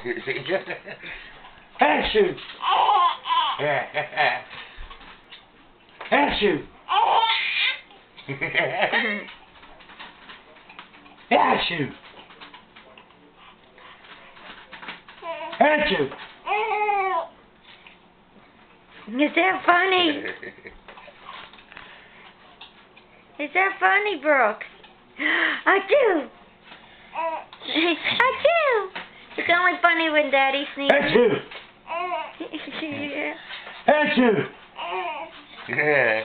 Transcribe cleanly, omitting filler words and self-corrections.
Achoo! Achoo! Achoo! Achoo! Is that funny? Is that funny, Brooke? Achoo! Achoo! It's only funny when Daddy sneezes. Achoo! Yeah. Achoo! Yeah.